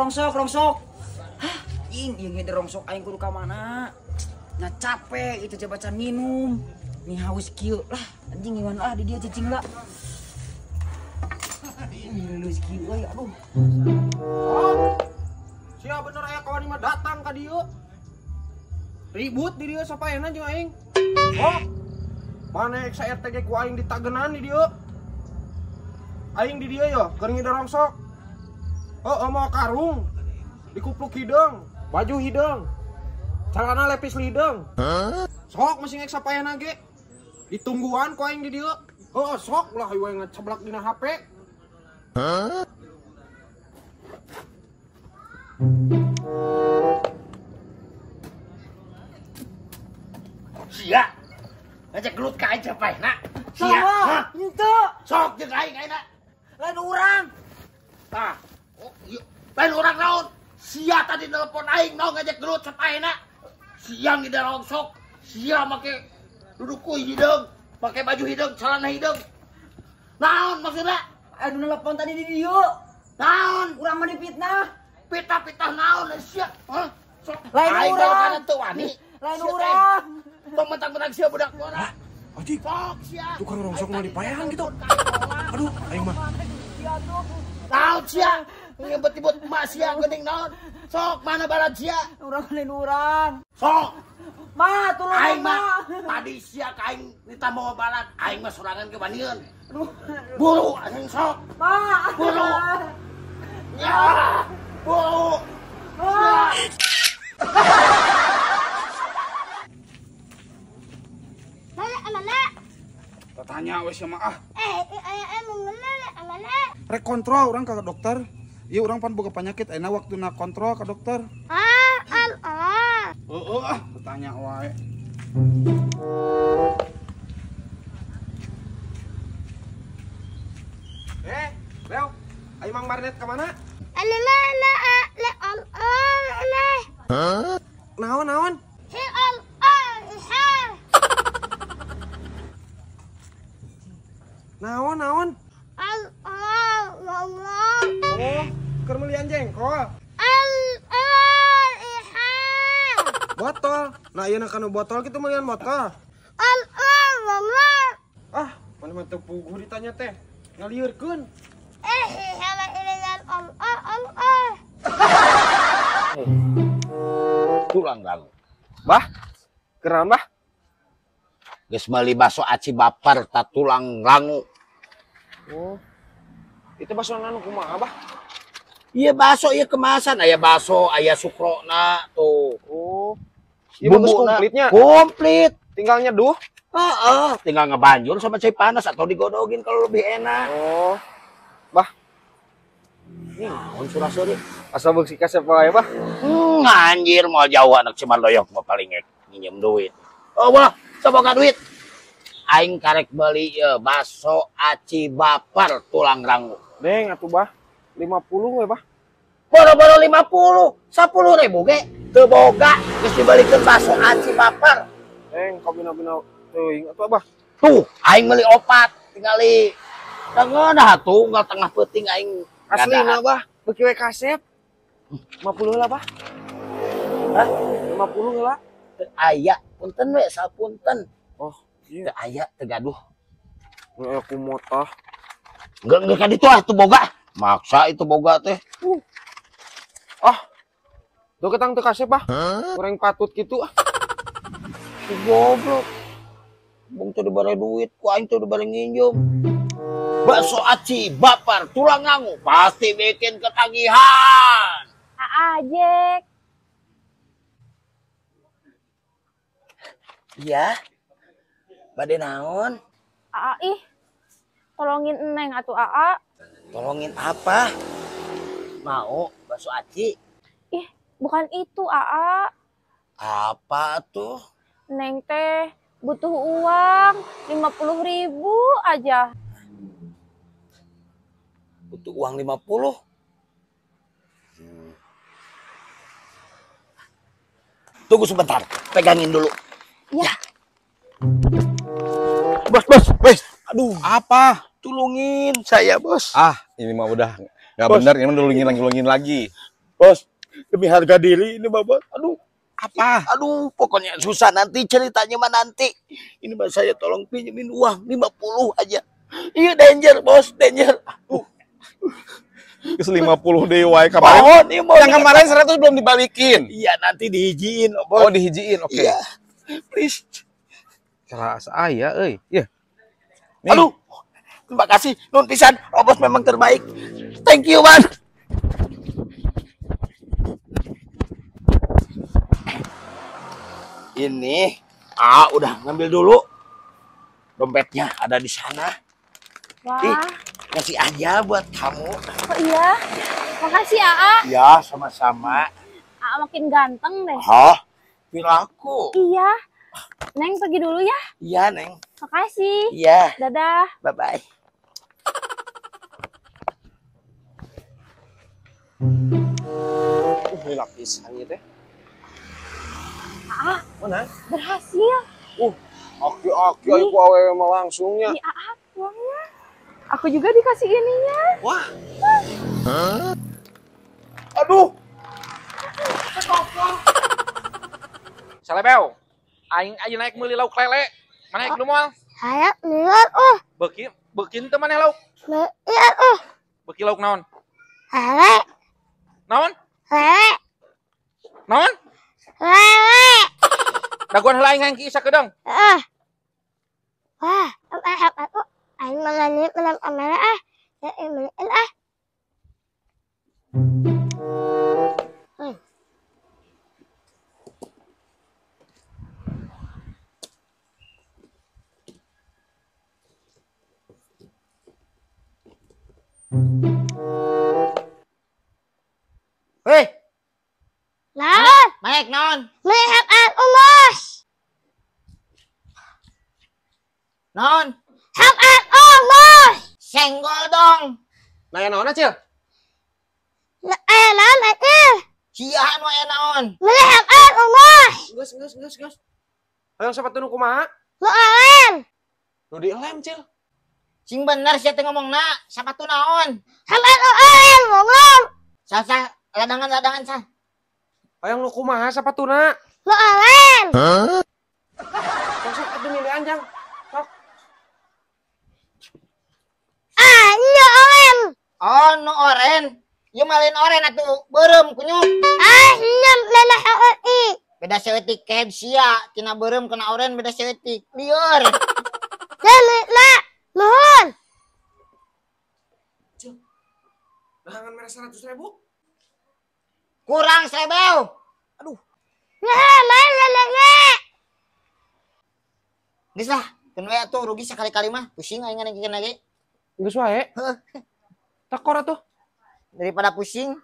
rongsok. Hah, ing rongsok aing kudu ka mana? Nah capek itu coba minum. Nih haus kieu lah, anjing gimana di dia cicing lah. Haus kieu euy aduh. Sia bener aya kawan mah datang ka dieu. Ribut di dieu sapaeuna jeung aing. Oh. Mana ek saya RT ku aing ditagenan di dieu. Aing di dieu yo keur ngide rongsok. Mau karung. Dikupluk hidung, baju hidung. Celana lepis lidung. Sok masih ngek sapaeuna ge. Ditungguan ku aing di dieu. Sok lah we ngeceblak dina HP. Sia. Ngajak gelut ka aing sapaeuna. Sia. Henteu. Sok jeung aing ayeuna. Lain urang. Tah. Oh, iya. Lain urang naon? Sia tadi nelpon aing naon ngajak gelut sapaeuna. Sia ngide rongsok. Sia make duduk kuy hidung, pakai baju hidung, celana hidung. Naon maksudna? Anu nelpon tadi di dieu. Naon? Urang mah dipitnah. Pitah-pitah naon sia? Hah? Sok Lain aing urang. kana teu wani. Lain urang. Tong mentang-mentang sia budak bola. Aji, Sok sia. tukang rongsok mah dipayahan gitu. Aduh, aing mah. Naon sia? Ngebet-ibet emak sia geuning naon? Sok mana balad sia? Urang lain urang. Sok Ma, tulung aing ma. mah tadi sia ka aing ditambah balad. Aing mah sorangan ke bandieun. Aduh. Buru anjing sok. Ma. Buru. Ya. Buru. Ma. Lala. Tanya we sia mah Lala. Rek kontrol urang ka dokter. Ieu urang pan boga penyakit ayeuna waktuna kontrol ka dokter. Tanya wae. Leo, ayo Mang Marnet ke mana? Naon? Naon? Oh, keur meuli jengkol. Botol. Nah, ieu kana botol kitu meuli botol. Mana mah teu puguh ditanya teh. Ngalieureun. Tulang gang. Bah, keran bah. Geus meuli baso aci bapar ta tulang rangu. Oh. Itu baso anu kumaha bah? Iya baso ieu kemasan aya baso, aya sukrona tuh. Oh. Ieu bagus komplitnya. Komplit. Tinggal nyeduh. Tinggal ngebanjur sama cai panas atau digodogin kalau lebih enak. Oh. Bah. Naon surasuri. Asa beuk si kasep wae bah. Anjir mau jauh anak cuman loyok mah paling nginjem duit. Oh, wah, saboga duit. Aing karek beli baso aci bapar tulang rangu. Deng atuh bah. 50 we bah. Boro-boro 50, 10.000 ge. Teu boga geus dibalikeun baso aci bapar. Deng kabina-bina teuing atuh bah. Tuh, aing meuli opat, tingali dengeun atuh unggal tengah peuting aing. Aslina bah, beuki we kasep. 50 lah bah. Hah? 50 heula. Teu aya, punten we sapunten. Oh, Teu aya, teu gaduh. Aya kumotah. Enggak kan itu ah, itu boga. Maksa itu boga teh. Tuh ketang teu kasep bah. Kurang patut gitu ah. Si goblok. Bung teu dibere duit, ku aing teu dibere nginjem. Bakso aci bapar tulang rangu pasti bikin ketagihan. Ajek. Iya. Bade naon? Ih. Tolongin Eneng atuh Aa. Tolongin apa? Mau bakso aci? Ih, bukan itu Aa. Apa tuh? Neng teh butuh uang 50.000 aja. Butuh uang 50. Tunggu sebentar, pegangin dulu. Ya. Bos. Aduh, Apa? Tulungin saya, Bos. Ini mah udah nggak bener, ini mah dulungin lagi. Bos, demi harga diri ini mah bos. Aduh, Apa? aduh, pokoknya susah nanti ceritanya mah nanti. Ini mah saya tolong pinjemin uang 50 aja. Iya danger bos, danger. Geus 50 deui wae kemarin. Mohon, iya, mohon. Yang kemarin 100 belum dibalikin. Iya nanti dihijiin bos. Oh, dihijiin. Oke. Iya, please. Kerasa aya euy. Iya. Nih. Aduh, terima kasih nun pisan. Oh, bos memang terbaik. Thank you man. Ini, udah ngambil dulu. Dompetnya ada di sana. Wah, Ih, kasih aja buat kamu. oh iya. Makasih Aa. Ya, sama-sama. Aa makin ganteng deh. Hah? Perilaku. Iya. Neng pergi dulu ya. Iya, Neng. Makasih. Iya, Dadah. bye-bye. Ini lapisan ieu teh. Aa, Mana? berhasil. Aki-aki aku awewe mah langsungnya. Di Aa uangnya. Aku juga dikasih ininya. Wah, Aduh. Salebeo. Aing aja naik meuli lauk lele. Mana naik nu moal? Saya lihat Beuki teu maneh lauk. lihat Beuki lauk naon? lele Naon? lele Naon? lele. Daguan heula aing ki isa kedeung. Wah, aku aing melani melam amela ya beliin hei, Naon? naik naon? Melihat aku, Bos. Naon? Hak aku, Bos. Senggol dong. Naya naon acil? Naon aku? Siahan wae naon? Melihat aku, Bos. Geus. Hayang sepatu nu kumaha? Lu alen. Nu dilem, Cil. Sing bener sia teh ngomongna, sapatu naon? Hak aku alen, ngomong. Sasa ladangan sa. Hayang nu kumaha sapatuna? Lu alen. Masuk atuh milih anjang. Sok. Nya alen. Oh, nu oren. Ieu malin oren atuh beureum kunyuk. Nya mana aku Beda seutik ke sia, tina beureum kena oren beda seutik. Lieur. Lemina. Nuhun. Dahangan merah 100.000. Kurang 1000. Nah, mana lele. Geus lah, keun we atuh rugi sekali-kali mah. Pusing aing ngadengkeun lagi. Geus wae. Heuh, Takor atuh. daripada pusing.